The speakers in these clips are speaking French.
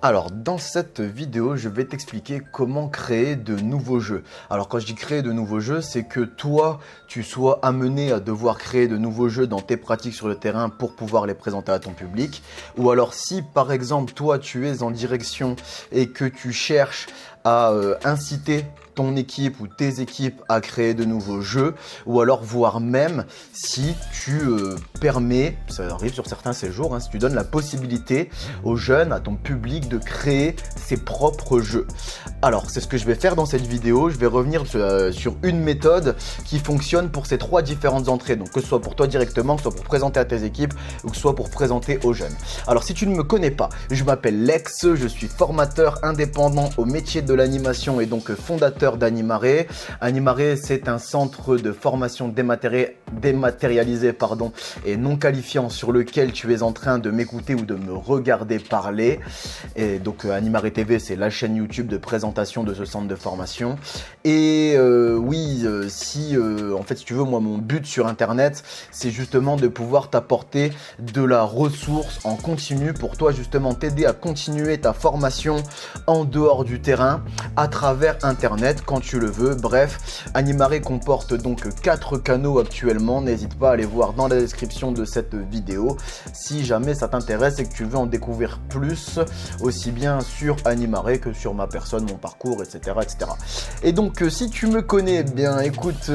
Alors, dans cette vidéo, je vais t'expliquer comment créer de nouveaux jeux. Alors, quand je dis créer de nouveaux jeux, c'est que toi, tu sois amené à devoir créer de nouveaux jeux dans tes pratiques sur le terrain pour pouvoir les présenter à ton public. Ou alors, si par exemple, toi, tu es en direction et que tu cherches à inciter ton équipe ou tes équipes à créer de nouveaux jeux, ou alors voire même si tu permets, ça arrive sur certains séjours, si tu donnes la possibilité aux jeunes, à ton public de créer ses propres jeux. Alors c'est ce que je vais faire dans cette vidéo, je vais revenir sur une méthode qui fonctionne pour ces trois différentes entrées, donc que ce soit pour toi directement, que ce soit pour présenter à tes équipes ou que ce soit pour présenter aux jeunes. Alors si tu ne me connais pas, je m'appelle Lex, je suis formateur indépendant au métier de l'animation et donc fondateur d'Animaré. Animaré, c'est un centre de formation dématérialisé et non qualifiant sur lequel tu es en train de m'écouter ou de me regarder parler. Et donc Animaré TV, c'est la chaîne YouTube de présentation de ce centre de formation. Et si tu veux, moi mon but sur internet, c'est justement de pouvoir t'apporter de la ressource en continu pour toi, justement t'aider à continuer ta formation en dehors du terrain à travers internet quand tu le veux. Bref, Animaré comporte donc 4 canaux actuellement. N'hésite pas à aller voir dans la description de cette vidéo si jamais ça t'intéresse et que tu veux en découvrir plus, aussi bien sur Animaré que sur ma personne, mon parcours, etc. Et donc si tu me connais bien, écoute,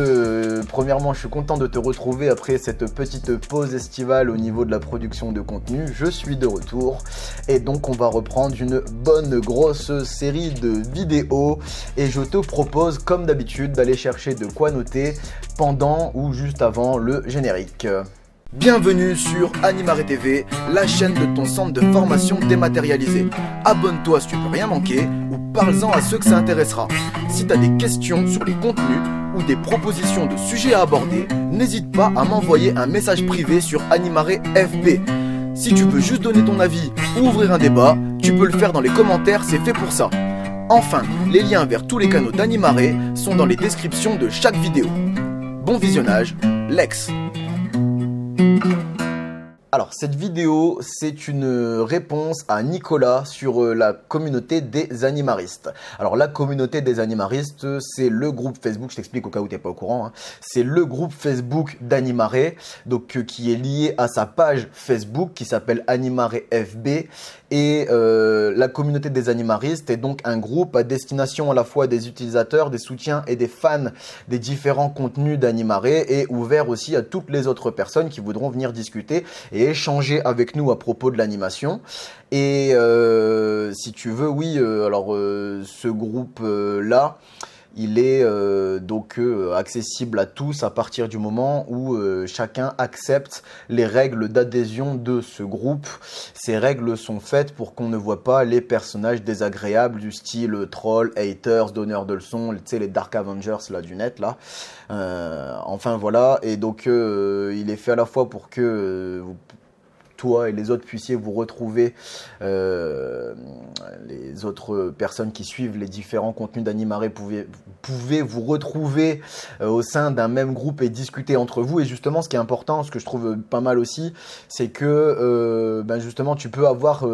premièrement je suis content de te retrouver après cette petite pause estivale au niveau de la production de contenu. Je suis de retour et donc on va reprendre une bonne grosse série de vidéos et je te propose comme d'habitude d'aller chercher de quoi noter pendant ou juste avant le générique. Bienvenue sur Animaré TV, la chaîne de ton centre de formation dématérialisé. Abonne-toi si tu peux rien manquer ou parle-en à ceux que ça intéressera. Si tu as des questions sur les contenus ou des propositions de sujets à aborder, n'hésite pas à m'envoyer un message privé sur Animaré FB. Si tu veux juste donner ton avis ou ouvrir un débat, tu peux le faire dans les commentaires, c'est fait pour ça. Enfin, les liens vers tous les canaux d'Animaré sont dans les descriptions de chaque vidéo. Bon visionnage, Lex. Alors cette vidéo, c'est une réponse à Nicolas sur la communauté des animaristes. Alors la communauté des animaristes, c'est le groupe Facebook, je t'explique au cas où tu n'es pas au courant, c'est le groupe Facebook d'Animaré, donc qui est lié à sa page Facebook qui s'appelle Animaré FB. Et la communauté des animaristes est donc un groupe à destination à la fois des utilisateurs, des soutiens et des fans des différents contenus d'Animaré et ouvert aussi à toutes les autres personnes qui voudront venir discuter et échanger avec nous à propos de l'animation. Et si tu veux, ce groupe-là, il est accessible à tous à partir du moment où chacun accepte les règles d'adhésion de ce groupe. Ces règles sont faites pour qu'on ne voit pas les personnages désagréables du style troll, haters, donneurs de leçons, tu sais, les Dark Avengers là, du net là. Enfin voilà, et donc il est fait à la fois pour que toi et les autres puissiez vous retrouver, les autres personnes qui suivent les différents contenus d'Animaré pouvez vous retrouver au sein d'un même groupe et discuter entre vous. Et justement, ce qui est important, ce que je trouve pas mal aussi, c'est que justement tu peux avoir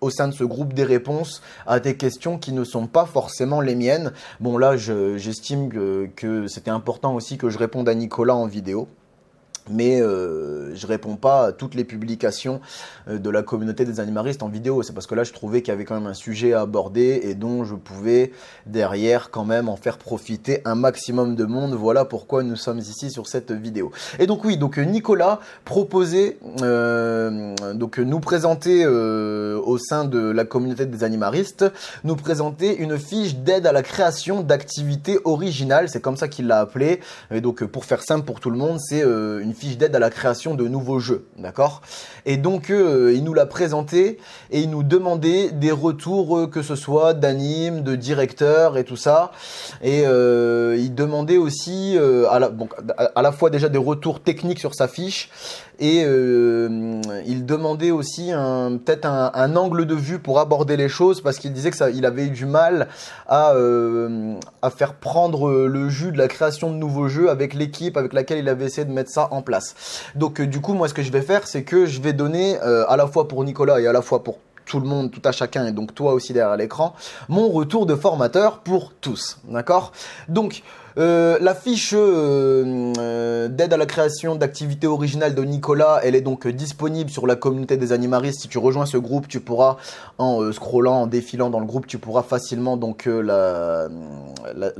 au sein de ce groupe des réponses à des questions qui ne sont pas forcément les miennes. Bon là, j'estime que c'était important aussi que je réponde à Nicolas en vidéo. Mais je réponds pas à toutes les publications de la communauté des animaristes en vidéo. C'est parce que là, je trouvais qu'il y avait quand même un sujet à aborder et dont je pouvais derrière quand même en faire profiter un maximum de monde. Voilà pourquoi nous sommes ici sur cette vidéo. Et donc oui, Nicolas proposait nous présenter au sein de la communauté des animaristes, nous présenter une fiche d'aide à la création d'activités originales. C'est comme ça qu'il l'a appelé. Et donc pour faire simple pour tout le monde, c'est une fiche d'aide à la création de nouveaux jeux, d'accord? Et donc il nous l'a présenté et il nous demandait des retours que ce soit d'animes, de directeurs et tout ça. Et il demandait aussi à la fois déjà des retours techniques sur sa fiche et il demandait aussi peut-être un angle de vue pour aborder les choses parce qu'il disait que il avait eu du mal à faire prendre le jus de la création de nouveaux jeux avec l'équipe avec laquelle il avait essayé de mettre ça en place. Donc du coup, moi ce que je vais faire, c'est que je vais donner à la fois pour Nicolas et à la fois pour tout le monde, tout à chacun, et donc toi aussi derrière l'écran, mon retour de formateur pour tous, d'accord? Donc, la fiche d'aide à la création d'activités originales de Nicolas, elle est donc disponible sur la communauté des animaristes. Si tu rejoins ce groupe, tu pourras, en scrollant, en défilant dans le groupe, tu pourras facilement donc la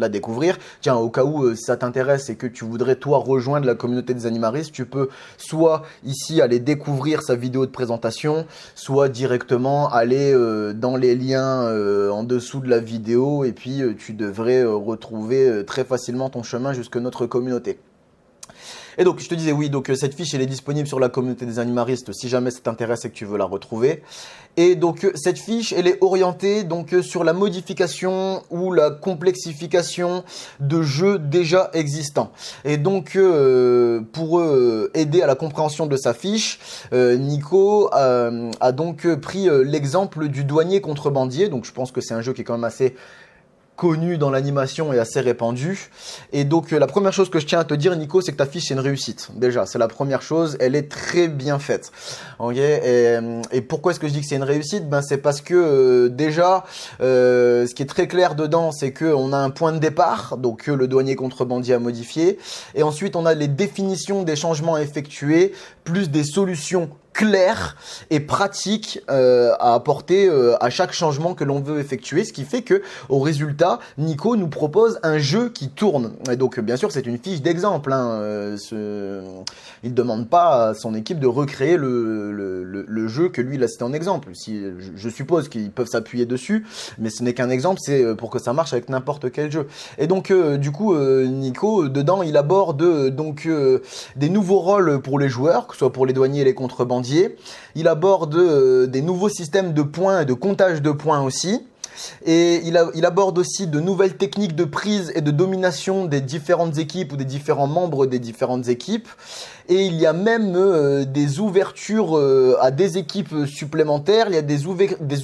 découvrir. Tiens, au cas où si ça t'intéresse et que tu voudrais toi rejoindre la communauté des animaristes, tu peux soit ici aller découvrir sa vidéo de présentation, soit directement aller dans les liens en dessous de la vidéo, et puis tu devrais retrouver très facilement ton chemin jusque notre communauté. Et donc, je te disais, oui, donc cette fiche, elle est disponible sur la communauté des animaristes si jamais ça t'intéresse et que tu veux la retrouver. Et donc, cette fiche, elle est orientée donc sur la modification ou la complexification de jeux déjà existants. Et donc, pour aider à la compréhension de sa fiche, Nico a donc pris l'exemple du douanier contrebandier. Donc, je pense que c'est un jeu qui est quand même assez connu dans l'animation et assez répandu. Et donc la première chose que je tiens à te dire, Nico, c'est que ta fiche c'est une réussite. Déjà, c'est la première chose, elle est très bien faite. Ok, et pourquoi est-ce que je dis que c'est une réussite? Ben c'est parce que déjà, ce qui est très clair dedans, c'est que on a un point de départ, donc le douanier contrebandier à modifier, et ensuite on a les définitions des changements à effectuer, plus des solutions clair et pratique à apporter à chaque changement que l'on veut effectuer, ce qui fait que au résultat, Nico nous propose un jeu qui tourne. Et donc bien sûr, c'est une fiche d'exemple, hein. Il demande pas à son équipe de recréer le jeu que lui il a cité en exemple. Si, je suppose qu'ils peuvent s'appuyer dessus, mais ce n'est qu'un exemple, c'est pour que ça marche avec n'importe quel jeu. Et donc du coup, Nico, dedans, il aborde donc des nouveaux rôles pour les joueurs, que ce soit pour les douaniers et les contrebandiers. Il aborde des nouveaux systèmes de points et de comptage de points aussi. Et il aborde aussi de nouvelles techniques de prise et de domination des différentes équipes ou des différents membres des différentes équipes. Et il y a même des ouvertures à des équipes supplémentaires. Il y a des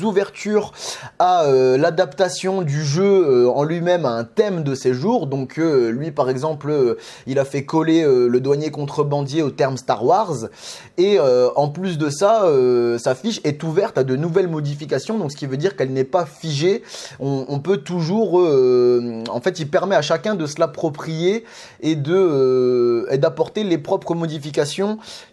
ouvertures à l'adaptation du jeu en lui-même à un thème de ces jours. Donc lui, par exemple, il a fait coller le douanier contrebandier au terme Star Wars. Et en plus de ça, sa fiche est ouverte à de nouvelles modifications. Donc ce qui veut dire qu'elle n'est pas figée. On peut toujours... en fait, il permet à chacun de se l'approprier et d'apporter les propres modifications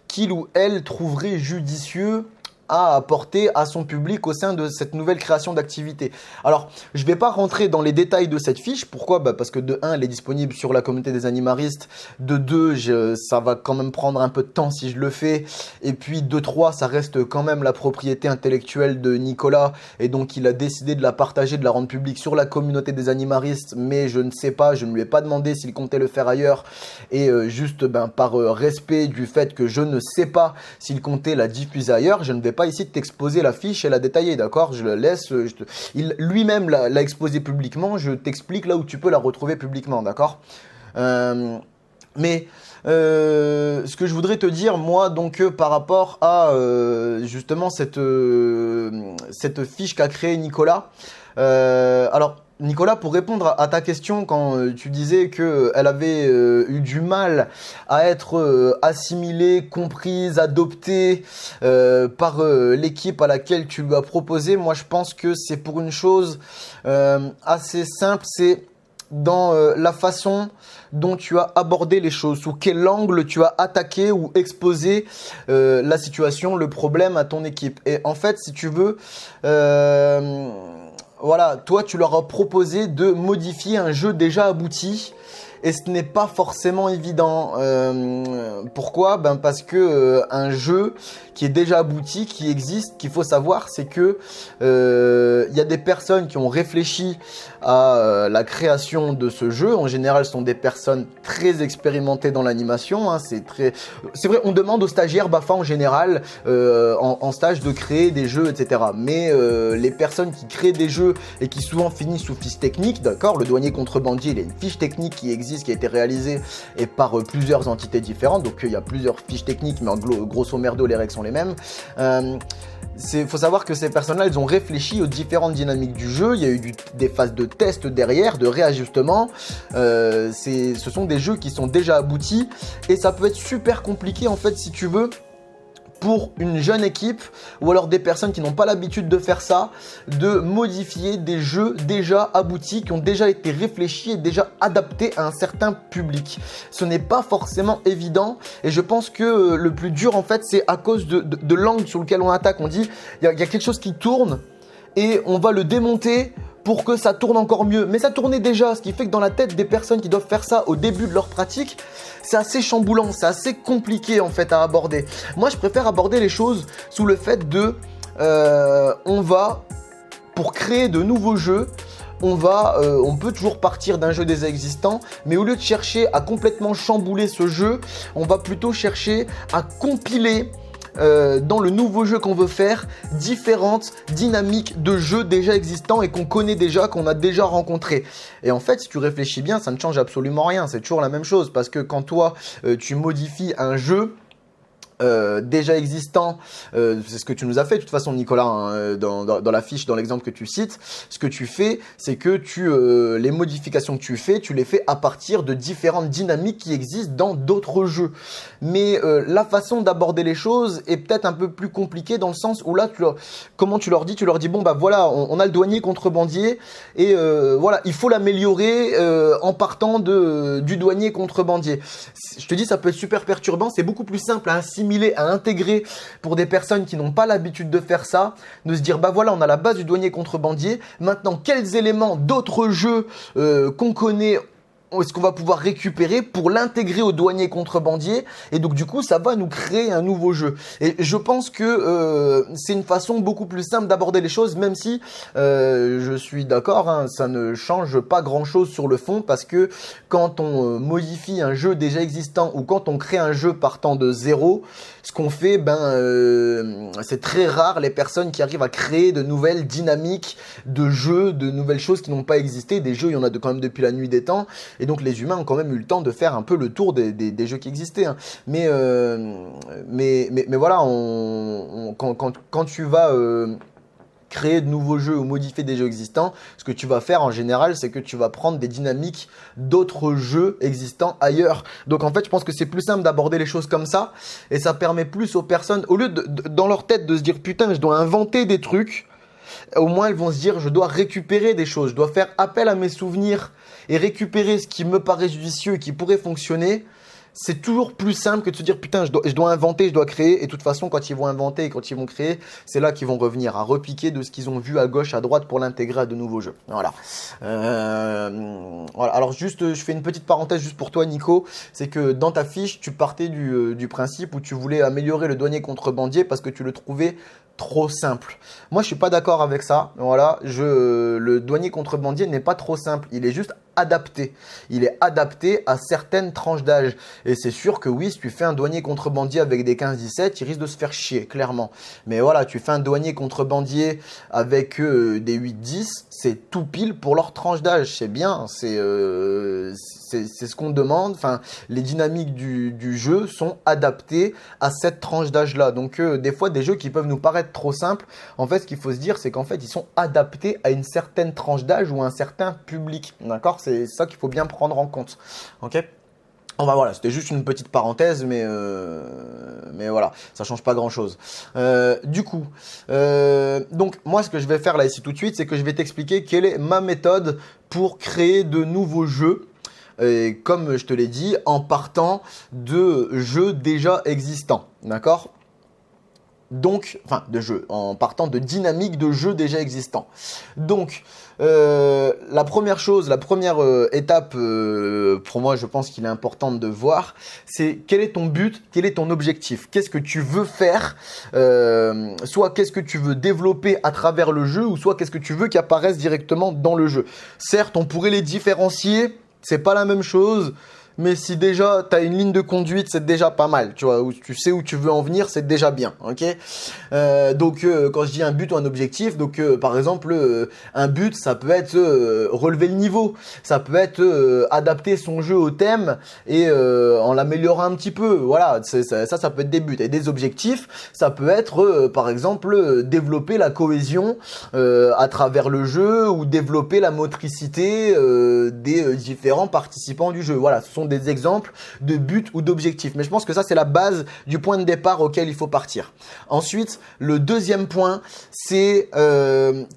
qu'il ou elle trouverait judicieux à apporter à son public au sein de cette nouvelle création d'activité. Alors, je ne vais pas rentrer dans les détails de cette fiche. Pourquoi? Parce que de 1, elle est disponible sur la communauté des animaristes. De 2, ça va quand même prendre un peu de temps si je le fais. Et puis de 3, ça reste quand même la propriété intellectuelle de Nicolas. Et donc, il a décidé de la partager, de la rendre publique sur la communauté des animaristes. Mais je ne sais pas, je ne lui ai pas demandé s'il comptait le faire ailleurs. Et juste par respect du fait que je ne sais pas s'il comptait la diffuser ailleurs, je ne vais pas ici de t'exposer la fiche et la détailler, d'accord? Je le laisse, il lui-même l'a exposé publiquement, je t'explique là où tu peux la retrouver publiquement, d'accord? Mais ce que je voudrais te dire, moi, donc par rapport à justement cette fiche qu'a créée Nicolas, alors Nicolas, pour répondre à ta question quand tu disais qu'elle avait eu du mal à être assimilée, comprise, adoptée par l'équipe à laquelle tu lui as proposé, moi je pense que c'est pour une chose assez simple, c'est dans la façon dont tu as abordé les choses, sous quel angle tu as attaqué ou exposé la situation, le problème à ton équipe. Et en fait, si tu veux... voilà, toi tu leur as proposé de modifier un jeu déjà abouti et ce n'est pas forcément évident. Pourquoi? Parce que un jeu qui est déjà abouti, qui existe, qu'il faut savoir, c'est que y a des personnes qui ont réfléchi à la création de ce jeu. En général, ce sont des personnes très expérimentées dans l'animation. Hein. C'est vrai, on demande aux stagiaires BAFA en général, en stage, de créer des jeux, etc. Mais les personnes qui créent des jeux et qui souvent finissent sous fiche technique, d'accord, le douanier contrebandier, il y a une fiche technique qui existe, qui a été réalisée et par plusieurs entités différentes. Donc il y a plusieurs fiches techniques, mais en grosso merdo, les règles sont les mêmes. Faut savoir que ces personnes-là, elles ont réfléchi aux différentes dynamiques du jeu. Il y a eu des phases de test derrière, de réajustement. Ce sont des jeux qui sont déjà aboutis et ça peut être super compliqué en fait si tu veux pour une jeune équipe ou alors des personnes qui n'ont pas l'habitude de faire ça, de modifier des jeux déjà aboutis, qui ont déjà été réfléchis et déjà adaptés à un certain public. Ce n'est pas forcément évident et je pense que le plus dur en fait c'est à cause de l'angle sur lequel on attaque. On dit il y a quelque chose qui tourne et on va le démonter pour que ça tourne encore mieux. Mais ça tournait déjà, ce qui fait que dans la tête des personnes qui doivent faire ça au début de leur pratique, c'est assez chamboulant, c'est assez compliqué en fait à aborder. Moi, je préfère aborder les choses sous le fait de on va, pour créer de nouveaux jeux, on peut toujours partir d'un jeu déjà existant, mais au lieu de chercher à complètement chambouler ce jeu, on va plutôt chercher à compiler dans le nouveau jeu qu'on veut faire, différentes dynamiques de jeux déjà existants et qu'on connaît déjà, qu'on a déjà rencontré. Et en fait, si tu réfléchis bien, ça ne change absolument rien. C'est toujours la même chose parce que quand toi, tu modifies un jeu déjà existant, c'est ce que tu nous as fait de toute façon Nicolas, hein, dans la fiche, dans l'exemple que tu cites. Ce que tu fais, c'est que les modifications que tu fais, tu les fais à partir de différentes dynamiques qui existent dans d'autres jeux. Mais la façon d'aborder les choses est peut-être un peu plus compliquée dans le sens où là, comment tu leur dis bon bah voilà, on a le douanier contrebandier et voilà, il faut l'améliorer en partant du douanier contrebandier. Je te dis, ça peut être super perturbant, c'est beaucoup plus simple à assimiler, à intégrer pour des personnes qui n'ont pas l'habitude de faire ça, de se dire bah voilà, on a la base du douanier contrebandier, maintenant quels éléments d'autres jeux qu'on connaît est-ce qu'on va pouvoir récupérer pour l'intégrer au douanier contrebandier, et donc du coup ça va nous créer un nouveau jeu. Et je pense que c'est une façon beaucoup plus simple d'aborder les choses, même si je suis d'accord, hein, ça ne change pas grand chose sur le fond, parce que quand on modifie un jeu déjà existant ou quand on crée un jeu partant de zéro, ce qu'on fait, c'est très rare les personnes qui arrivent à créer de nouvelles dynamiques de jeux, de nouvelles choses qui n'ont pas existé. Des jeux, il y en a quand même depuis la nuit des temps. Et donc les humains ont quand même eu le temps de faire un peu le tour des jeux qui existaient. Hein. Mais voilà, quand tu vas créer de nouveaux jeux ou modifier des jeux existants, ce que tu vas faire en général, c'est que tu vas prendre des dynamiques d'autres jeux existants ailleurs. Donc en fait, je pense que c'est plus simple d'aborder les choses comme ça, et ça permet plus aux personnes, au lieu dans leur tête de se dire putain, je dois inventer des trucs, au moins elles vont se dire je dois récupérer des choses, je dois faire appel à mes souvenirs et récupérer ce qui me paraît judicieux et qui pourrait fonctionner. C'est toujours plus simple que de se dire putain, je dois inventer, je dois créer. Et de toute façon, quand ils vont inventer et quand ils vont créer, c'est là qu'ils vont revenir à repiquer de ce qu'ils ont vu à gauche, à droite pour l'intégrer à de nouveaux jeux. Voilà. Voilà. Alors juste, je fais une petite parenthèse juste pour toi, Nico. C'est que dans ta fiche, tu partais du principe où tu voulais améliorer le douanier contrebandier parce que tu le trouvais trop simple. Moi, je suis pas d'accord avec ça. Voilà, le douanier contrebandier n'est pas trop simple. Il est juste adapté. Il est adapté à certaines tranches d'âge. Et c'est sûr que oui, si tu fais un douanier contrebandier avec des 15-17, il risque de se faire chier, clairement. Mais voilà, tu fais un douanier contrebandier avec des 8-10, c'est tout pile pour leur tranche d'âge. C'est bien, c'est ce qu'on demande. Enfin, les dynamiques du jeu sont adaptées à cette tranche d'âge-là. Donc, des fois, des jeux qui peuvent nous paraître trop simples, en fait, ce qu'il faut se dire, c'est qu'en fait, ils sont adaptés à une certaine tranche d'âge ou à un certain public. D'accord ? C'est ça qu'il faut bien prendre en compte. Ok ? Enfin voilà, c'était juste une petite parenthèse, mais voilà, ça change pas grand-chose. Du coup, donc moi ce que je vais faire là ici tout de suite, c'est que je vais t'expliquer quelle est ma méthode pour créer de nouveaux jeux. Et comme je te l'ai dit, en partant de jeux déjà existants, d'accord ? Donc, enfin de jeux, en partant de dynamiques de jeux déjà existants. Donc, la première chose, la première étape, pour moi je pense qu'il est important de voir, c'est quel est ton but, quel est ton objectif, qu'est-ce que tu veux faire, soit qu'est-ce que tu veux développer à travers le jeu, ou soit qu'est-ce que tu veux qui apparaisse directement dans le jeu. Certes, on pourrait les différencier, c'est pas la même chose. Mais si déjà tu as une ligne de conduite, c'est déjà pas mal, tu vois, où tu sais où tu veux en venir, c'est déjà bien, ok. Donc quand je dis un but ou un objectif, donc par exemple un but, ça peut être relever le niveau, ça peut être adapter son jeu au thème et en l'améliorant un petit peu, voilà, ça peut être des buts. Et des objectifs, ça peut être par exemple développer la cohésion à travers le jeu ou développer la motricité des différents participants du jeu. Voilà, ce sont des exemples de buts ou d'objectifs. Mais je pense que ça, c'est la base du point de départ auquel il faut partir. Ensuite, le deuxième point, c'est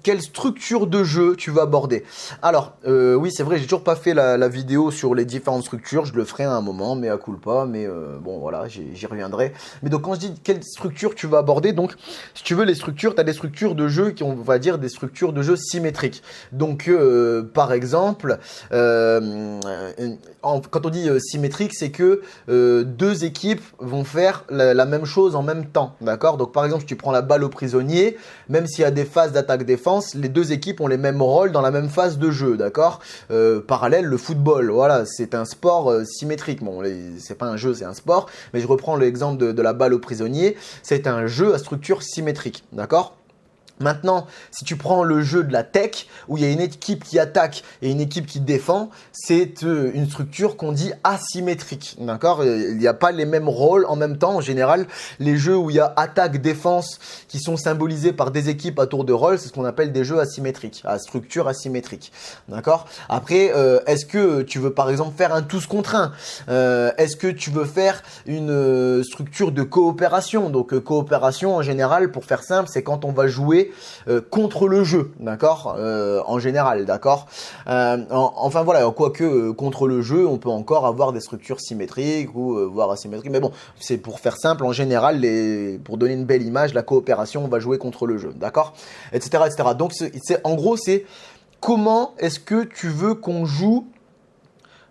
quelle structure de jeu tu vas aborder. Alors, oui, c'est vrai, j'ai toujours pas fait la vidéo sur les différentes structures. Je le ferai à un moment, mais à culpa. Mais bon, voilà, j'y reviendrai. Mais donc, quand je dis quelle structure tu vas aborder, donc, si tu veux, les structures, tu as des structures de jeu qui, on va dire, des structures de jeu symétriques. Donc, par exemple, quand on dit symétrique, c'est que deux équipes vont faire la même chose en même temps, d'accord? Donc par exemple, si tu prends la balle au prisonnier, même s'il y a des phases d'attaque-défense, les deux équipes ont les mêmes rôles dans la même phase de jeu, d'accord? Parallèle, le football, voilà, c'est un sport symétrique. Bon, c'est pas un jeu, c'est un sport, mais je reprends l'exemple de la balle au prisonnier, c'est un jeu à structure symétrique, d'accord? Maintenant, si tu prends le jeu de la tech, où il y a une équipe qui attaque et une équipe qui défend, c'est une structure qu'on dit asymétrique, d'accord? Il n'y a pas les mêmes rôles en même temps. En général, les jeux où il y a attaque-défense qui sont symbolisés par des équipes à tour de rôle, c'est ce qu'on appelle des jeux asymétriques, à structure asymétrique, d'accord? Après, est-ce que tu veux par exemple faire un tous contre un? Est-ce que tu veux faire une structure de coopération? Donc, coopération en général, pour faire simple, c'est quand on va jouer contre le jeu, d'accord, en général, d'accord. Enfin voilà, quoique contre le jeu, on peut encore avoir des structures symétriques ou voire asymétriques, mais bon, c'est pour faire simple, en général, pour donner une belle image, la coopération, on va jouer contre le jeu, d'accord, etc., etc. Donc, en gros, c'est comment est-ce que tu veux qu'on joue.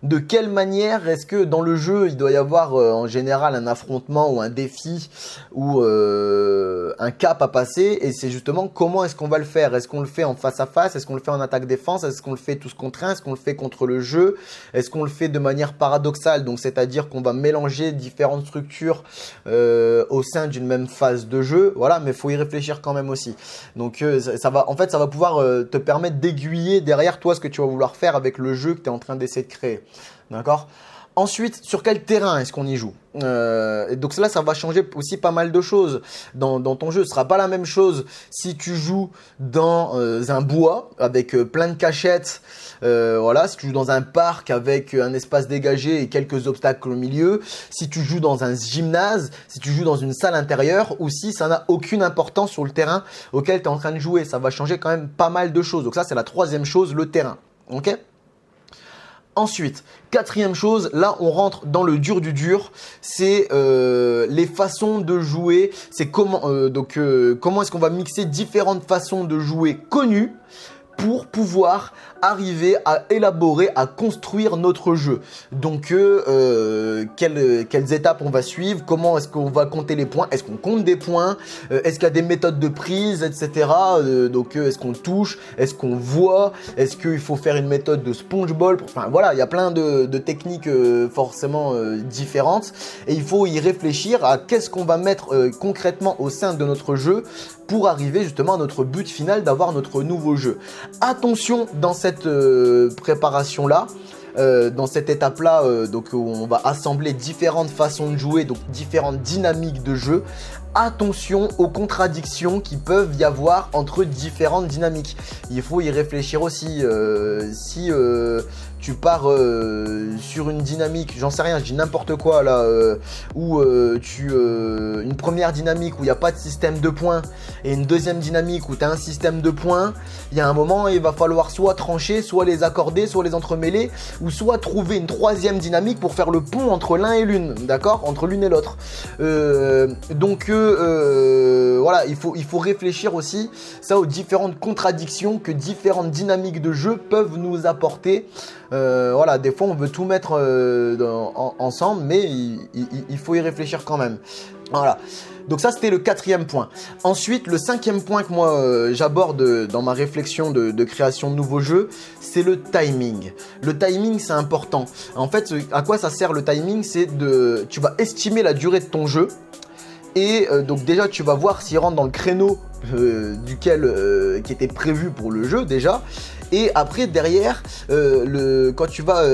De quelle manière est-ce que dans le jeu, il doit y avoir en général un affrontement ou un défi ou un cap à passer, et c'est justement comment est-ce qu'on va le faire. Est-ce qu'on le fait en face à face? Est-ce qu'on le fait en attaque-défense? Est-ce qu'on le fait tous contre un? Est-ce qu'on le fait contre le jeu? Est-ce qu'on le fait de manière paradoxale? Donc c'est-à-dire qu'on va mélanger différentes structures au sein d'une même phase de jeu. Voilà, mais il faut y réfléchir quand même aussi. Donc ça va pouvoir te permettre d'aiguiller derrière toi ce que tu vas vouloir faire avec le jeu que tu es en train d'essayer de créer. D'accord? Ensuite, sur quel terrain est-ce qu'on y joue? Donc là, ça va changer aussi pas mal de choses dans ton jeu. Ce sera pas la même chose si tu joues dans un bois avec plein de cachettes. Voilà, si tu joues dans un parc avec un espace dégagé et quelques obstacles au milieu, si tu joues dans un gymnase, si tu joues dans une salle intérieure, ou si ça n'a aucune importance sur le terrain auquel tu es en train de jouer. Ça va changer quand même pas mal de choses. Donc ça, c'est la troisième chose, le terrain. Ok? Ensuite, quatrième chose, là on rentre dans le dur du dur, c'est les façons de jouer, c'est comment est-ce qu'on va mixer différentes façons de jouer connues pour pouvoir arriver à élaborer, à construire notre jeu. Donc, quelles étapes on va suivre? Comment est-ce qu'on va compter les points? Est-ce qu'on compte des points? Est-ce qu'il y a des méthodes de prise, etc. Donc, est-ce qu'on touche? Est-ce qu'on voit? Est-ce qu'il faut faire une méthode de sponge-ball? Enfin, voilà, il y a plein de techniques forcément différentes. Et il faut y réfléchir à qu'est-ce qu'on va mettre concrètement au sein de notre jeu pour arriver justement à notre but final d'avoir notre nouveau jeu. Attention dans cette préparation-là, dans cette étape-là, donc où on va assembler différentes façons de jouer, donc différentes dynamiques de jeu. Attention aux contradictions qui peuvent y avoir entre différentes dynamiques. Il faut y réfléchir aussi. Si tu pars sur une dynamique, j'en sais rien, je dis n'importe quoi là, où une première dynamique où il n'y a pas de système de points et une deuxième dynamique où tu as un système de points, il y a un moment il va falloir soit trancher, soit les accorder, soit les entremêler, ou soit trouver une troisième dynamique pour faire le pont entre l'un et l'une, d'accord, entre l'une et l'autre. Donc voilà, il faut réfléchir aussi ça aux différentes contradictions que différentes dynamiques de jeu peuvent nous apporter. Voilà, des fois on veut tout mettre ensemble, mais il faut y réfléchir quand même. Voilà. Donc ça, c'était le quatrième point. Ensuite, le cinquième point que moi j'aborde dans ma réflexion de création de nouveaux jeux, c'est le timing. Le timing, c'est important. En fait, à quoi ça sert le timing? Tu vas estimer la durée de ton jeu. Et donc déjà, tu vas voir s'il rentre dans le créneau qui était prévu pour le jeu déjà. Et après, derrière, quand tu vas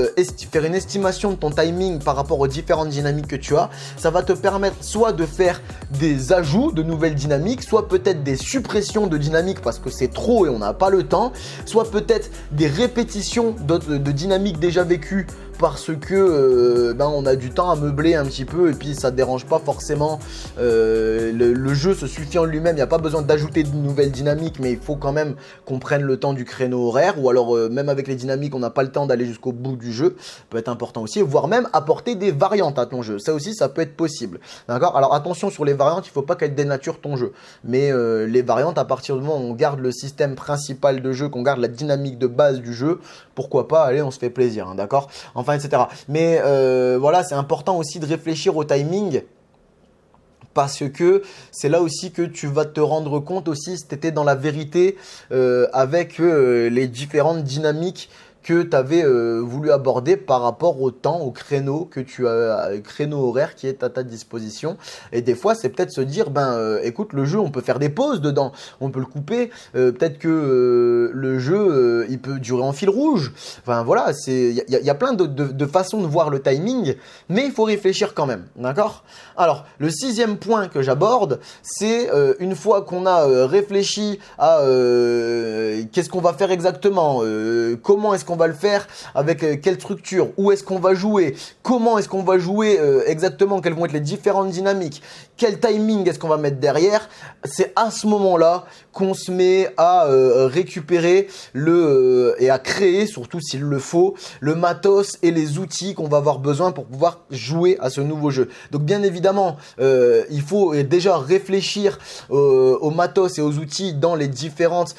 faire une estimation de ton timing par rapport aux différentes dynamiques que tu as, ça va te permettre soit de faire des ajouts de nouvelles dynamiques, soit peut-être des suppressions de dynamiques parce que c'est trop et on n'a pas le temps, soit peut-être des répétitions de dynamiques déjà vécues parce que on a du temps à meubler un petit peu et puis ça dérange pas forcément. Le jeu se suffit en lui-même, il n'y a pas besoin d'ajouter de nouvelles dynamiques, mais il faut quand même qu'on prenne le temps du créneau horaire, ou alors même avec les dynamiques on n'a pas le temps d'aller jusqu'au bout du jeu, ça peut être important aussi, voire même apporter des variantes à ton jeu, ça aussi ça peut être possible, d'accord. Alors attention sur les variantes, il ne faut pas qu'elles dénaturent ton jeu, mais les variantes, à partir du moment où on garde le système principal de jeu, qu'on garde la dynamique de base du jeu, pourquoi pas, allez on se fait plaisir, hein, d'accord, enfin etc. Mais voilà, c'est important aussi de réfléchir au timing, parce que c'est là aussi que tu vas te rendre compte aussi si tu étais dans la vérité avec les différentes dynamiques que tu avais voulu aborder par rapport au temps, au créneau que tu as, créneau horaire qui est à ta disposition. Et des fois, c'est peut-être se dire, écoute, le jeu, on peut faire des pauses dedans, on peut le couper. Peut-être que le jeu, il peut durer en fil rouge. Enfin voilà, il y a plein de façons de voir le timing, mais il faut réfléchir quand même, d'accord? Alors, le 6e point que j'aborde, c'est une fois qu'on a réfléchi à qu'est-ce qu'on va faire exactement, comment est-ce qu'on va le faire, avec quelle structure, où est-ce qu'on va jouer, comment est-ce qu'on va jouer exactement, quelles vont être les différentes dynamiques, quel timing est-ce qu'on va mettre derrière. C'est à ce moment-là qu'on se met à récupérer et à créer, surtout s'il le faut, le matos et les outils qu'on va avoir besoin pour pouvoir jouer à ce nouveau jeu. Donc bien évidemment, il faut déjà réfléchir au matos et aux outils dans les différentes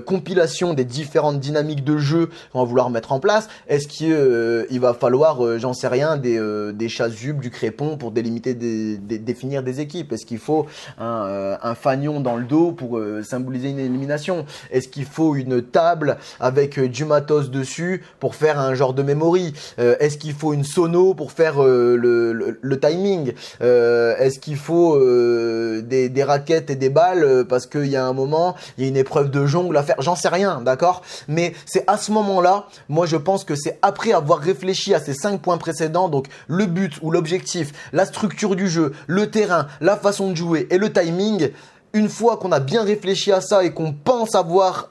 compilations des différentes dynamiques de jeu qu'on va vouloir mettre en place. Est-ce qu'il va falloir, j'en sais rien, des chasubles, du crépon pour délimiter, définir des équipes? Est-ce qu'il faut un fanion dans le dos pour symboliser une élimination? Est-ce qu'il faut une table avec du matos dessus pour faire un genre de memory? Est-ce qu'il faut une sono pour faire le timing? Est-ce qu'il faut des raquettes et des balles parce qu'il y a un moment, il y a une épreuve de jongle à faire? J'en sais rien, d'accord? Mais c'est à ce moment-là, moi je pense que c'est après avoir réfléchi à ces 5 points précédents, donc le but ou l'objectif, la structure du jeu, le terrain, la façon de jouer et le timing. Une fois qu'on a bien réfléchi à ça et qu'on pense avoir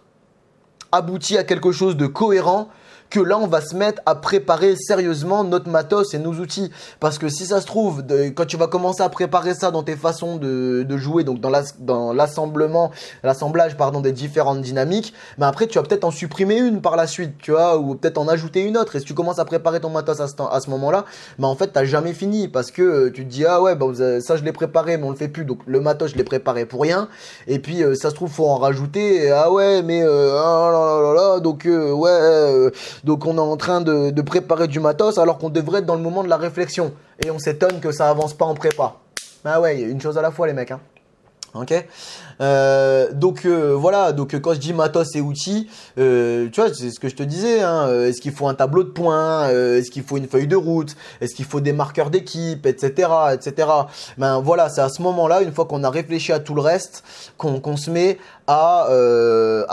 abouti à quelque chose de cohérent, que là on va se mettre à préparer sérieusement notre matos et nos outils. Parce que si ça se trouve, quand tu vas commencer à préparer ça dans tes façons de jouer, donc dans l'assemblage des différentes dynamiques, mais après tu vas peut-être en supprimer une par la suite, tu vois, ou peut-être en ajouter une autre. Et si tu commences à préparer ton matos à ce moment-là, en fait t'as jamais fini, parce que tu te dis ah ouais ça je l'ai préparé mais on le fait plus, donc le matos je l'ai préparé pour rien. Et puis ça se trouve faut en rajouter, et, ah ouais mais donc donc on est en train de préparer du matos alors qu'on devrait être dans le moment de la réflexion. Et on s'étonne que ça avance pas en prépa. Ah ouais, une chose à la fois les mecs, hein. Ok, voilà, donc quand je dis matos et outils, tu vois, c'est ce que je te disais, hein, est-ce qu'il faut un tableau de points, est-ce qu'il faut une feuille de route, est-ce qu'il faut des marqueurs d'équipe, etc., etc. Voilà, c'est à ce moment-là, une fois qu'on a réfléchi à tout le reste, qu'on se met à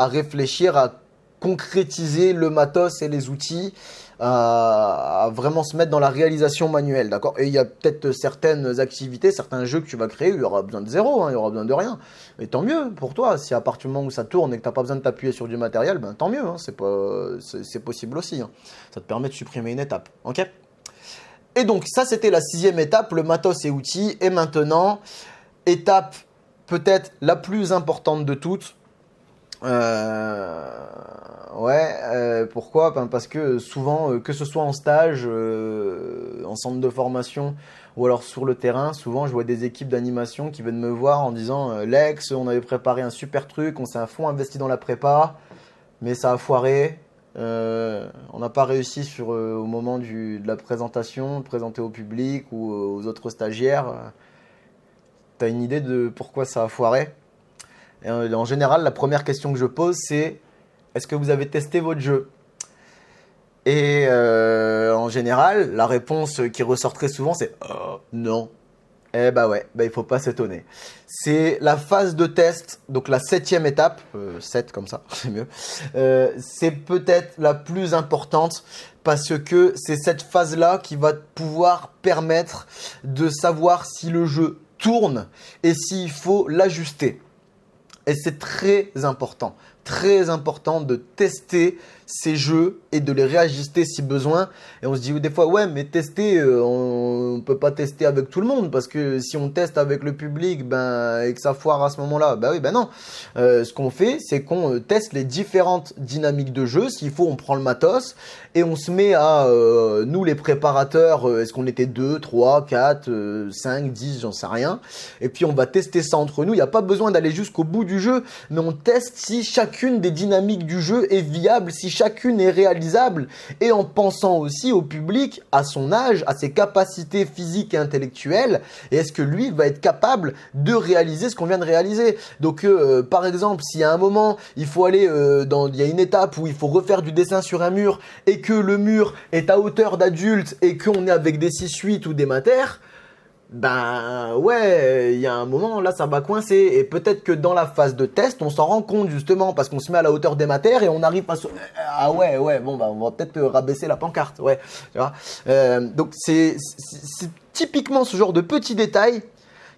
réfléchir à concrétiser le matos et les outils, à vraiment se mettre dans la réalisation manuelle, d'accord. Et il y a peut-être certaines activités, certains jeux que tu vas créer, il y aura besoin de zéro, hein, il y aura besoin de rien. Et tant mieux pour toi, si à partir du moment où ça tourne et que tu n'as pas besoin de t'appuyer sur du matériel, tant mieux, hein, c'est possible aussi, hein. Ça te permet de supprimer une étape, ok. Et donc ça c'était la 6e étape, le matos et outils. Et maintenant, étape peut-être la plus importante de toutes. Pourquoi? Parce que souvent, que ce soit en stage, en centre de formation ou alors sur le terrain, souvent je vois des équipes d'animation qui viennent me voir en disant Lex, on avait préparé un super truc, on s'est à fond investi dans la prépa, mais ça a foiré. On n'a pas réussi au moment de la présentation, de présenter au public ou aux autres stagiaires. T'as une idée de pourquoi ça a foiré? Et en général, la première question que je pose, c'est est-ce que vous avez testé votre jeu? Et en général, la réponse qui ressort très souvent, c'est non. Eh bah ouais, il faut pas s'étonner. C'est la phase de test, donc la 7e étape, 7 comme ça, c'est mieux. C'est peut-être la plus importante parce que c'est cette phase-là qui va pouvoir permettre de savoir si le jeu tourne et s'il faut l'ajuster. Et c'est très important très important de tester ces jeux et de les réajuster si besoin. Et on se dit des fois, ouais, mais tester, on peut pas tester avec tout le monde parce que si on teste avec le public et que ça foire à ce moment-là, oui, non. Ce qu'on fait, c'est qu'on teste les différentes dynamiques de jeu. S'il faut, on prend le matos et on se met à, nous les préparateurs, est-ce qu'on était 2, 3, 4, 5, 10, j'en sais rien. Et puis on va tester ça entre nous. Il n'y a pas besoin d'aller jusqu'au bout du jeu, mais on teste si chacune des dynamiques du jeu est viable, si chacune est réalisable, et en pensant aussi au public, à son âge, à ses capacités physiques et intellectuelles, et est-ce que lui va être capable de réaliser ce qu'on vient de réaliser. Donc par exemple, s'il y a un moment, il faut aller il y a une étape où il faut refaire du dessin sur un mur, et que le mur est à hauteur d'adulte, et qu'on est avec des 6-8 ou des matères, ouais, il y a un moment, là, ça va coincer. Et peut-être que dans la phase de test, on s'en rend compte justement parce qu'on se met à la hauteur des matères et on arrive à se... Ah ouais, bon, on va peut-être rabaisser la pancarte, ouais. Tu vois, donc, c'est typiquement ce genre de petits détails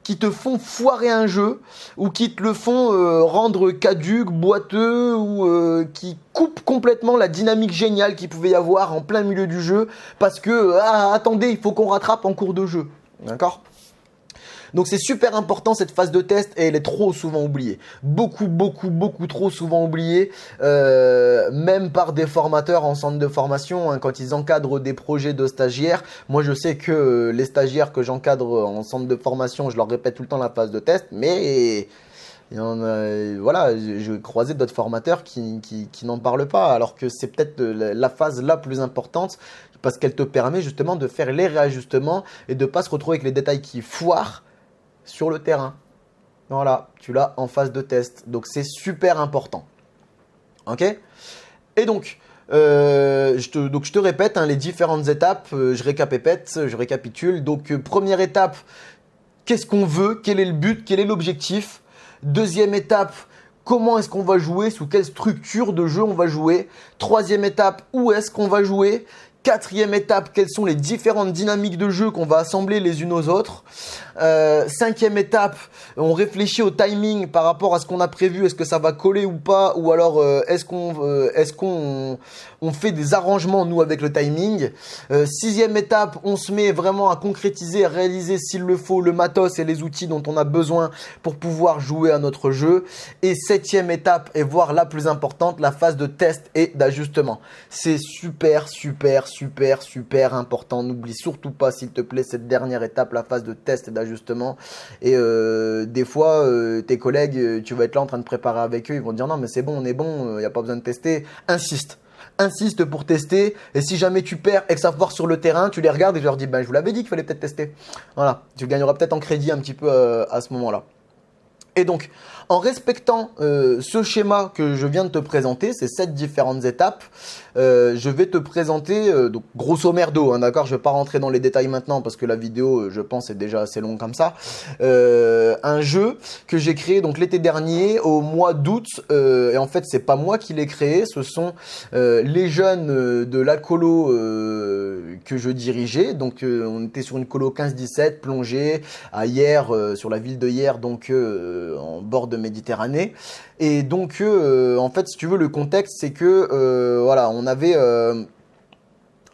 qui te font foirer un jeu ou qui te le font rendre caduque, boiteux ou qui coupent complètement la dynamique géniale qu'il pouvait y avoir en plein milieu du jeu parce que, attendez, il faut qu'on rattrape en cours de jeu. D'accord ? Donc c'est super important cette phase de test et elle est trop souvent oubliée. Beaucoup trop souvent oubliée, même par des formateurs en centre de formation, hein, quand ils encadrent des projets de stagiaires. Moi je sais que les stagiaires que j'encadre en centre de formation, je leur répète tout le temps la phase de test, mais... voilà, j'ai croisé d'autres formateurs qui n'en parlent pas, alors que c'est peut-être la phase la plus importante parce qu'elle te permet justement de faire les réajustements et de ne pas se retrouver avec les détails qui foirent sur le terrain. Voilà, tu l'as en phase de test. Donc, c'est super important. Ok ? Et donc, je te répète les différentes étapes. Je récapitule. Donc, première étape, qu'est-ce qu'on veut ? Quel est le but ? Quel est l'objectif ? Deuxième étape, comment est-ce qu'on va jouer ? Sous quelle structure de jeu on va jouer ? Troisième étape, où est-ce qu'on va jouer ? Quatrième étape, quelles sont les différentes dynamiques de jeu qu'on va assembler les unes aux autres. Cinquième étape, on réfléchit au timing par rapport à ce qu'on a prévu. Est-ce que ça va coller ou pas ? Ou alors est-ce qu'on fait des arrangements nous avec le timing. Sixième étape, on se met vraiment à concrétiser, à réaliser s'il le faut le matos et les outils dont on a besoin pour pouvoir jouer à notre jeu. Et septième étape, et voire la plus importante, la phase de test et d'ajustement. C'est super important. N'oublie surtout pas, s'il te plaît, cette dernière étape, la phase de test et d'ajustement. Et des fois, tes collègues, tu vas être là en train de préparer avec eux, ils vont te dire non mais c'est bon, on est bon, il n'y a pas besoin de tester. Insiste pour tester, et si jamais tu perds et que ça foire sur le terrain, tu les regardes et je leur dis je vous l'avais dit qu'il fallait peut-être tester. Voilà, tu gagneras peut-être en crédit un petit peu à ce moment-là. Et donc, en respectant ce schéma que je viens de te présenter, ces 7 différentes étapes, je vais te présenter, donc grosso merdo, d'accord, je ne vais pas rentrer dans les détails maintenant parce que la vidéo, je pense, est déjà assez longue comme ça, un jeu que j'ai créé donc l'été dernier au mois d'août, et en fait, c'est pas moi qui l'ai créé, ce sont les jeunes de la colo que je dirigeais, donc on était sur une colo 15-17, plongée à Hyères, sur la ville de Hyères, donc en bord de Méditerranée. Et donc, en fait, si tu veux, le contexte, c'est que, voilà, on avait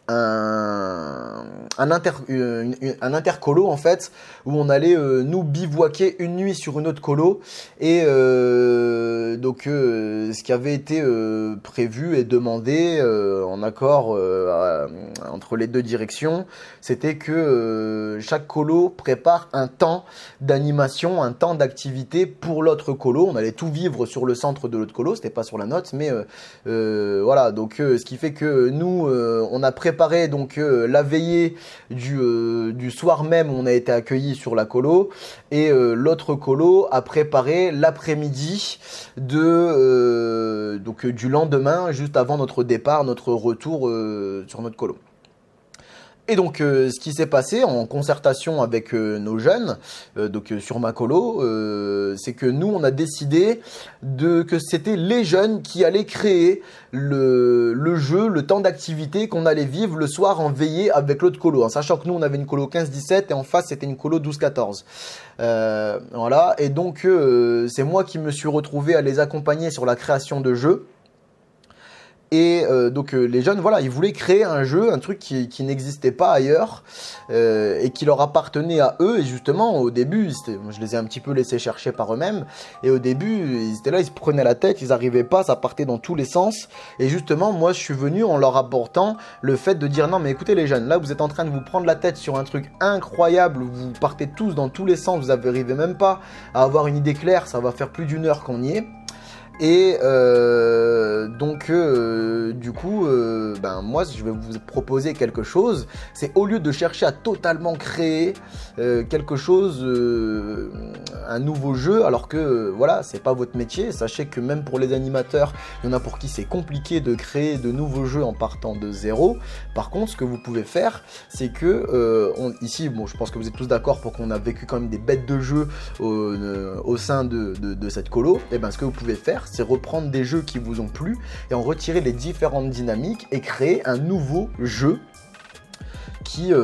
un intercolo en fait où on allait nous bivouaquer une nuit sur une autre colo et donc ce qui avait été prévu et demandé en accord entre les deux directions, c'était que chaque colo prépare un temps d'animation, un temps d'activité pour l'autre colo. On allait tout vivre sur le centre de l'autre colo, c'était pas sur la note, mais voilà, donc ce qui fait que nous on a préparé donc la veillée du soir même où on a été accueillis sur la colo, et l'autre colo a préparé l'après-midi du lendemain, juste avant notre départ, notre retour sur notre colo. Et donc, ce qui s'est passé en concertation avec nos jeunes, sur ma colo, c'est que nous, on a décidé que c'était les jeunes qui allaient créer le jeu, le temps d'activité qu'on allait vivre le soir en veillée avec l'autre colo. En sachant que nous, on avait une colo 15-17 et en face, c'était une colo 12-14. Voilà. Et donc, c'est moi qui me suis retrouvé à les accompagner sur la création de jeux. Et donc les jeunes, voilà, ils voulaient créer un jeu, un truc qui n'existait pas ailleurs et qui leur appartenait à eux. Et justement, au début, je les ai un petit peu laissés chercher par eux-mêmes. Et au début, ils étaient là, ils se prenaient la tête, ils n'arrivaient pas, ça partait dans tous les sens. Et justement, moi, je suis venu en leur apportant le fait de dire non, mais écoutez les jeunes, là, vous êtes en train de vous prendre la tête sur un truc incroyable. Vous partez tous dans tous les sens, vous n'arrivez même pas à avoir une idée claire. Ça va faire plus d'1 heure qu'on y est. Et donc du coup, moi je vais vous proposer quelque chose. C'est au lieu de chercher à totalement créer quelque chose, un nouveau jeu, alors que voilà, c'est pas votre métier. Sachez que même pour les animateurs, il y en a pour qui c'est compliqué de créer de nouveaux jeux en partant de zéro. Par contre, ce que vous pouvez faire, c'est que ici, bon, je pense que vous êtes tous d'accord pour qu'on a vécu quand même des bêtes de jeu au sein de cette colo. Et ben, ce que vous pouvez faire, c'est reprendre des jeux qui vous ont plu et en retirer les différentes dynamiques et créer un nouveau jeu qui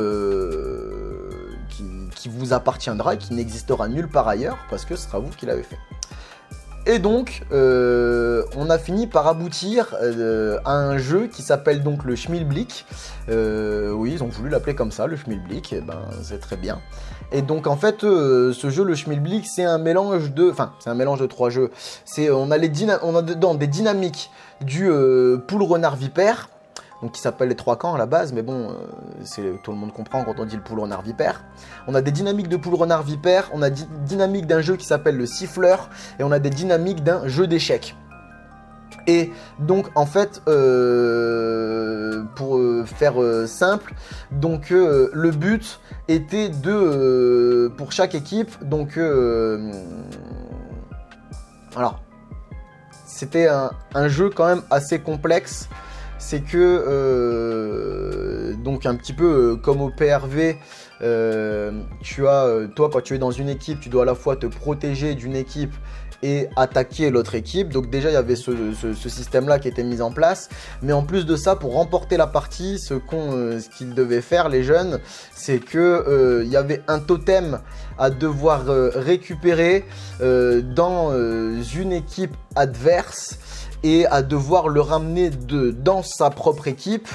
vous appartiendra et qui n'existera nulle part ailleurs parce que ce sera vous qui l'avez fait. Et donc, on a fini par aboutir à un jeu qui s'appelle donc le Schmilblick. Oui, ils ont voulu l'appeler comme ça, le Schmilblick, et ben c'est très bien. Et donc en fait, ce jeu, le Schmilblick, c'est un mélange de 3 jeux. On a dedans des dynamiques du poule renard vipère, donc qui s'appelle les 3 camps à la base, mais bon, tout le monde comprend quand on dit le poule renard vipère. On a des dynamiques de poule renard vipère, on a des dynamiques d'un jeu qui s'appelle le siffleur, et on a des dynamiques d'un jeu d'échecs. Et donc en fait, pour faire simple, donc le but était pour chaque équipe, donc alors c'était un jeu quand même assez complexe. C'est que donc un petit peu comme au PRV, toi quand tu es dans une équipe, tu dois à la fois te protéger d'une équipe et attaquer l'autre équipe. Donc déjà il y avait ce système là qui était mis en place, mais en plus de ça, pour remporter la partie, ce qu'ils devaient faire les jeunes, c'est que il y avait un totem à devoir récupérer dans une équipe adverse et à devoir le ramener dans sa propre équipe,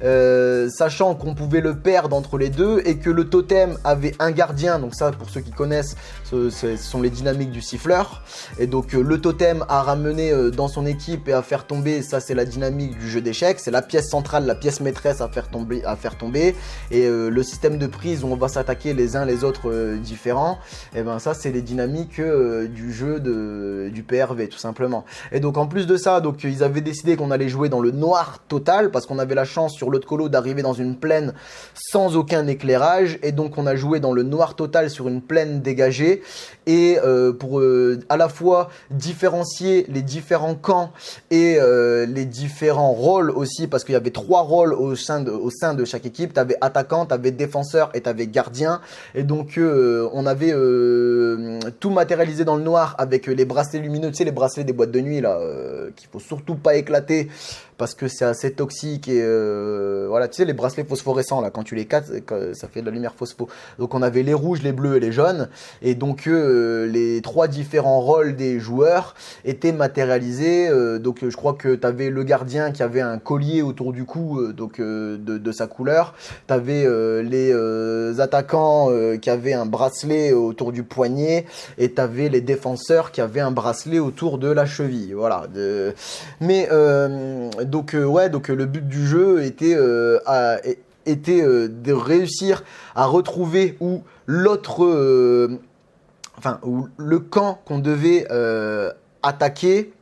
sachant qu'on pouvait le perdre entre les deux et que le totem avait un gardien. Donc ça, pour ceux qui connaissent, ce sont les dynamiques du siffleur. Et donc le totem à ramener dans son équipe et à faire tomber, ça c'est la dynamique du jeu d'échecs. C'est la pièce centrale, la pièce maîtresse à faire tomber. Et le système de prise où on va s'attaquer les uns les autres différents. Et ben ça c'est les dynamiques du jeu du PRV tout simplement. Et donc en plus de ça, donc ils avaient décidé qu'on allait jouer dans le noir total parce qu'on avait la chance sur l'autre colo d'arriver dans une plaine sans aucun éclairage, et donc on a joué dans le noir total sur une plaine dégagée, et pour à la fois différencier les différents camps et les différents rôles aussi, parce qu'il y avait 3 rôles au sein de chaque équipe. Tu avais attaquant, tu avais défenseur et tu avais gardien, et donc on avait tout matérialisé dans le noir avec les bracelets lumineux, tu sais, les bracelets des boîtes de nuit là, qu'il faut surtout pas éclater parce que c'est assez toxique, et voilà, tu sais, les bracelets phosphorescents là, quand tu les casses, ça fait de la lumière phospho. Donc on avait les rouges, les bleus et les jaunes, et donc les 3 différents rôles des joueurs étaient matérialisés. Donc je crois que tu avais le gardien qui avait un collier autour du cou, de sa couleur. Tu avais les attaquants qui avaient un bracelet autour du poignet, et tu avais les défenseurs qui avaient un bracelet autour de la cheville. Voilà. Donc le but du jeu était de réussir à retrouver où l'autre, où le camp qu'on devait attaquer,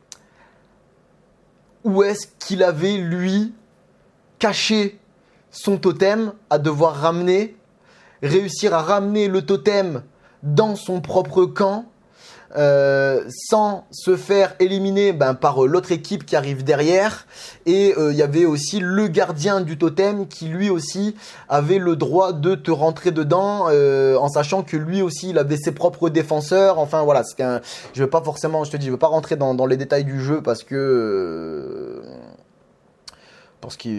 où est-ce qu'il avait lui caché son totem à devoir ramener, réussir à ramener le totem dans son propre camp, sans se faire éliminer par l'autre équipe qui arrive derrière. Et il y avait aussi le gardien du totem qui lui aussi avait le droit de te rentrer dedans, en sachant que lui aussi il avait ses propres défenseurs. Enfin voilà, je veux pas forcément, je te dis, je veux pas rentrer dans les détails du jeu parce qu'il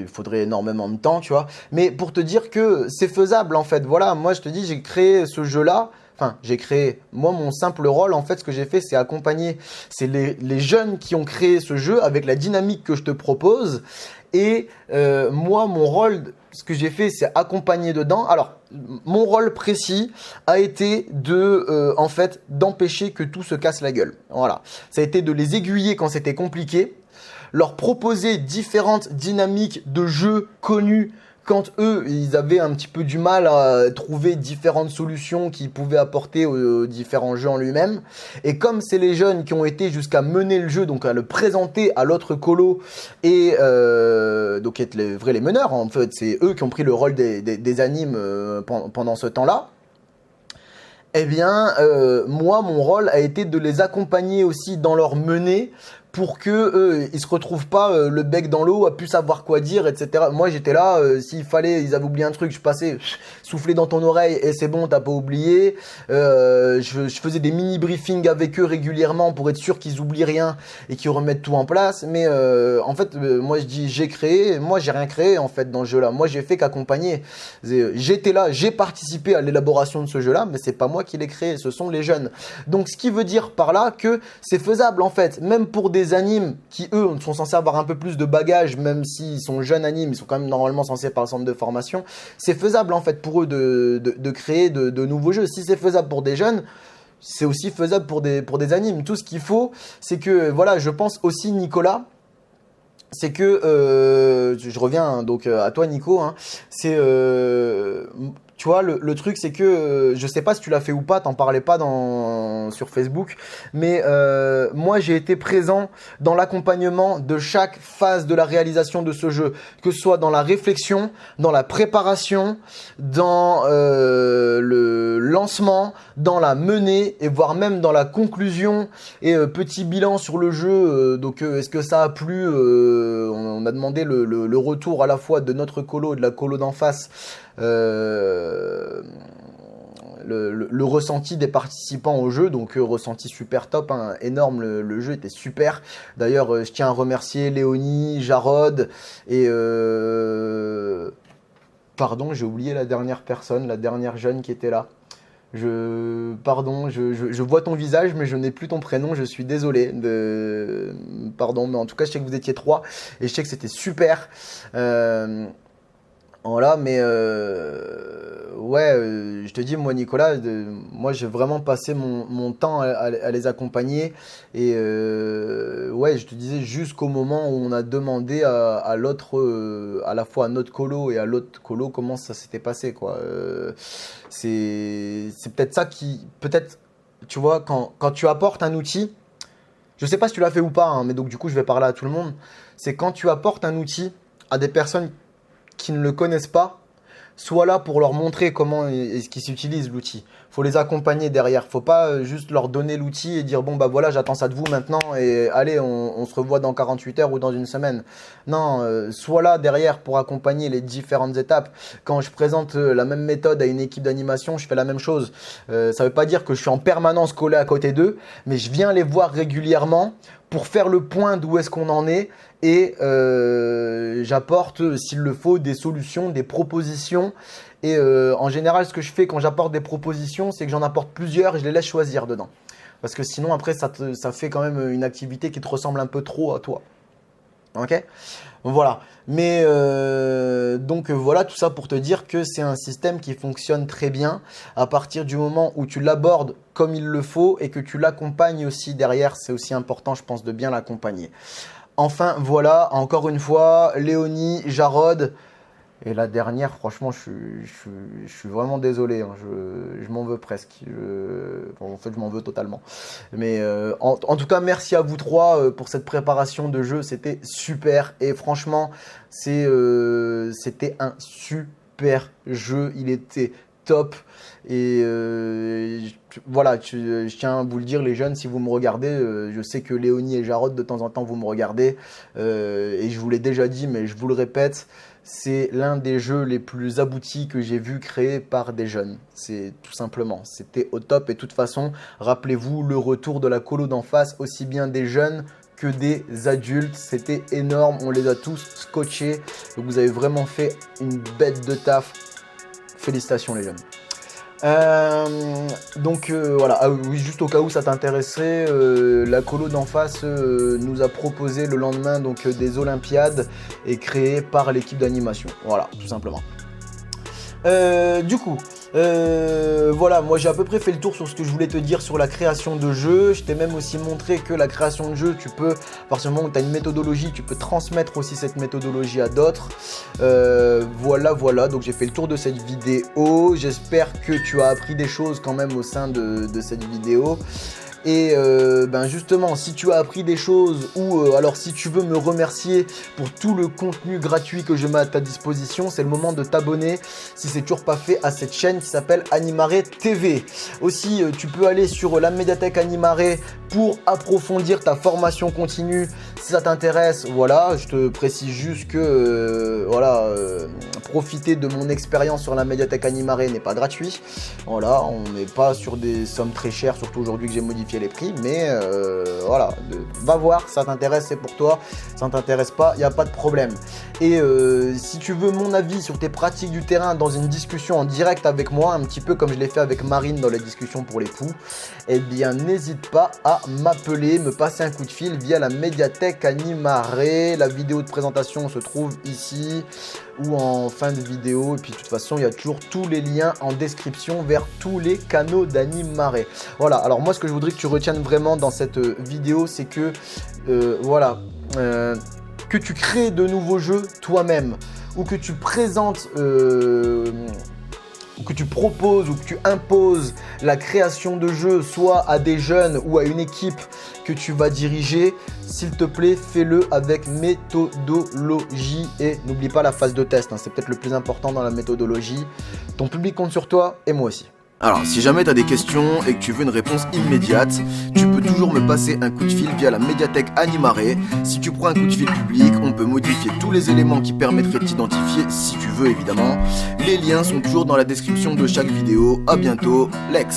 faudrait énormément de temps, tu vois. Mais pour te dire que c'est faisable en fait. Voilà, moi je te dis, j'ai créé ce jeu-là. Enfin, j'ai créé, moi, mon simple rôle, en fait, ce que j'ai fait, c'est accompagner, c'est les jeunes qui ont créé ce jeu avec la dynamique que je te propose. Et moi, mon rôle, ce que j'ai fait, c'est accompagner dedans. Alors, mon rôle précis a été en fait, d'empêcher que tout se casse la gueule. Voilà. Ça a été de les aiguiller quand c'était compliqué, leur proposer différentes dynamiques de jeux connus quand eux, ils avaient un petit peu du mal à trouver différentes solutions qu'ils pouvaient apporter aux différents jeux en lui-même. Et comme c'est les jeunes qui ont été jusqu'à mener le jeu, donc à le présenter à l'autre colo, et donc être les meneurs, en fait, c'est eux qui ont pris le rôle des animes pendant ce temps-là. Eh bien, moi, mon rôle a été de les accompagner aussi dans leur menée pour que ils se retrouvent pas le bec dans l'eau, à plus savoir quoi dire, etc. Moi, j'étais là, s'il fallait, ils avaient oublié un truc, je passais, souffler dans ton oreille et c'est bon, t'as pas oublié. Je faisais des mini briefings avec eux régulièrement pour être sûr qu'ils oublient rien et qu'ils remettent tout en place. Mais en fait, moi, je dis, j'ai créé, moi, j'ai rien créé en fait dans ce jeu-là. Moi, j'ai fait qu'accompagner. J'étais là, j'ai participé à l'élaboration de ce jeu-là, mais c'est pas moi qui l'ai créé, ce sont les jeunes. Donc, ce qui veut dire par là que c'est faisable en fait, même pour des animes qui eux sont censés avoir un peu plus de bagages, même s'ils sont jeunes animes, ils sont quand même normalement censés par le centre de formation, c'est faisable en fait pour eux de créer de nouveaux jeux. Si c'est faisable pour des jeunes, c'est aussi faisable pour des animes. Tout ce qu'il faut, c'est que, voilà, je pense aussi, Nicolas, c'est que, je reviens hein, donc à toi Nico, hein, c'est tu vois, le truc, c'est que je sais pas si tu l'as fait ou pas, t'en parlais pas sur Facebook, mais moi j'ai été présent dans l'accompagnement de chaque phase de la réalisation de ce jeu, que ce soit dans la réflexion, dans la préparation, dans le lancement, dans la menée et voire même dans la conclusion et petit bilan sur le jeu. Donc est-ce que ça a plu on a demandé le retour à la fois de notre colo et de la colo d'en face. Le ressenti des participants au jeu, donc ressenti super top, hein, énorme, le jeu était super. D'ailleurs, je tiens à remercier Léonie, Jarod et pardon, j'ai oublié la dernière personne, la dernière jeune qui était là. Pardon, je vois ton visage, mais je n'ai plus ton prénom, je suis désolé. Pardon, mais en tout cas, je sais que vous étiez 3 et je sais que c'était super. Voilà, mais ouais, je te dis, moi Nicolas, moi j'ai vraiment passé mon temps à les accompagner et ouais, je te disais jusqu'au moment où on a demandé à l'autre, à la fois à notre colo et à l'autre colo comment ça s'était passé, quoi. C'est peut-être ça qui, peut-être, tu vois, quand tu apportes un outil, je sais pas si tu l'as fait ou pas, hein, mais donc du coup je vais parler à tout le monde, c'est quand tu apportes un outil à des personnes qui ne le connaissent pas, soit là pour leur montrer comment est-ce qu'ils s'utilise l'outil. Faut les accompagner derrière. Faut pas juste leur donner l'outil et dire bon bah voilà, j'attends ça de vous maintenant et allez, on se revoit dans 48 heures ou dans une semaine. Non, soit là derrière pour accompagner les différentes étapes. Quand je présente la même méthode à une équipe d'animation, je fais la même chose. Ça veut pas dire que je suis en permanence collé à côté d'eux, mais je viens les voir régulièrement pour faire le point d'où est-ce qu'on en est et j'apporte, s'il le faut, des solutions, des propositions. Et en général, ce que je fais quand j'apporte des propositions, c'est que j'en apporte plusieurs et je les laisse choisir dedans. Parce que sinon, après, ça fait quand même une activité qui te ressemble un peu trop à toi. Ok ? Voilà. Mais donc voilà, tout ça pour te dire que c'est un système qui fonctionne très bien à partir du moment où tu l'abordes comme il le faut et que tu l'accompagnes aussi derrière. C'est aussi important, je pense, de bien l'accompagner. Enfin, voilà, encore une fois, Léonie, Jarod. Et la dernière, franchement, je suis vraiment désolé. Hein, je m'en veux presque. En fait, je m'en veux totalement. Mais en tout cas, merci à vous 3 pour cette préparation de jeu. C'était super. Et franchement, c'était un super jeu. Il était top. Et voilà, je tiens à vous le dire les jeunes, si vous me regardez, je sais que Léonie et Jarod de temps en temps vous me regardez, et je vous l'ai déjà dit mais je vous le répète, c'est l'un des jeux les plus aboutis que j'ai vu créé par des jeunes. C'est tout simplement, c'était au top. Et de toute façon, rappelez-vous le retour de la colo d'en face, aussi bien des jeunes que des adultes, c'était énorme, on les a tous scotchés. Donc vous avez vraiment fait une bête de taf. Félicitations les jeunes. Voilà, ah oui, juste au cas où ça t'intéresserait, la colo d'en face nous a proposé le lendemain donc, des Olympiades et créé par l'équipe d'animation. Voilà, tout simplement. Voilà, moi j'ai à peu près fait le tour sur ce que je voulais te dire sur la création de jeux. Je t'ai même aussi montré que la création de jeux, tu peux, à partir du moment où tu as une méthodologie, tu peux transmettre aussi cette méthodologie à d'autres. Voilà, donc j'ai fait le tour de cette vidéo. J'espère que tu as appris des choses quand même au sein de cette vidéo. Et justement, si tu as appris des choses ou alors si tu veux me remercier pour tout le contenu gratuit que je mets à ta disposition, c'est le moment de t'abonner si c'est toujours pas fait à cette chaîne qui s'appelle Animare TV. Aussi, tu peux aller sur la médiathèque Animare pour approfondir ta formation continue si ça t'intéresse. Voilà, je te précise juste que profiter de mon expérience sur la médiathèque Animare n'est pas gratuit. Voilà, on n'est pas sur des sommes très chères, surtout aujourd'hui que j'ai modifié les prix, mais voilà, va voir, ça t'intéresse, c'est pour toi, ça ne t'intéresse pas, il n'y a pas de problème. Et si tu veux mon avis sur tes pratiques du terrain dans une discussion en direct avec moi, un petit peu comme je l'ai fait avec Marine dans les discussions pour les poux, eh bien n'hésite pas à m'appeler, me passer un coup de fil via la médiathèque Animare. La vidéo de présentation se trouve ici ou en fin de vidéo, et puis de toute façon il y a toujours tous les liens en description vers tous les canaux d'Animare. Voilà, alors moi ce que je voudrais que tu retiennes vraiment dans cette vidéo, c'est que que tu crées de nouveaux jeux toi-même, ou que tu présentes ou que tu proposes ou que tu imposes la création de jeux soit à des jeunes ou à une équipe que tu vas diriger, s'il te plaît, fais-le avec méthodologie et n'oublie pas la phase de test, hein, c'est peut-être le plus important dans la méthodologie. Ton public compte sur toi et moi aussi. Alors, si jamais tu as des questions et que tu veux une réponse immédiate, tu peux toujours me passer un coup de fil via la médiathèque Animare. Si tu prends un coup de fil public, on peut modifier tous les éléments qui permettraient de t'identifier, si tu veux évidemment. Les liens sont toujours dans la description de chaque vidéo. À bientôt, Lex.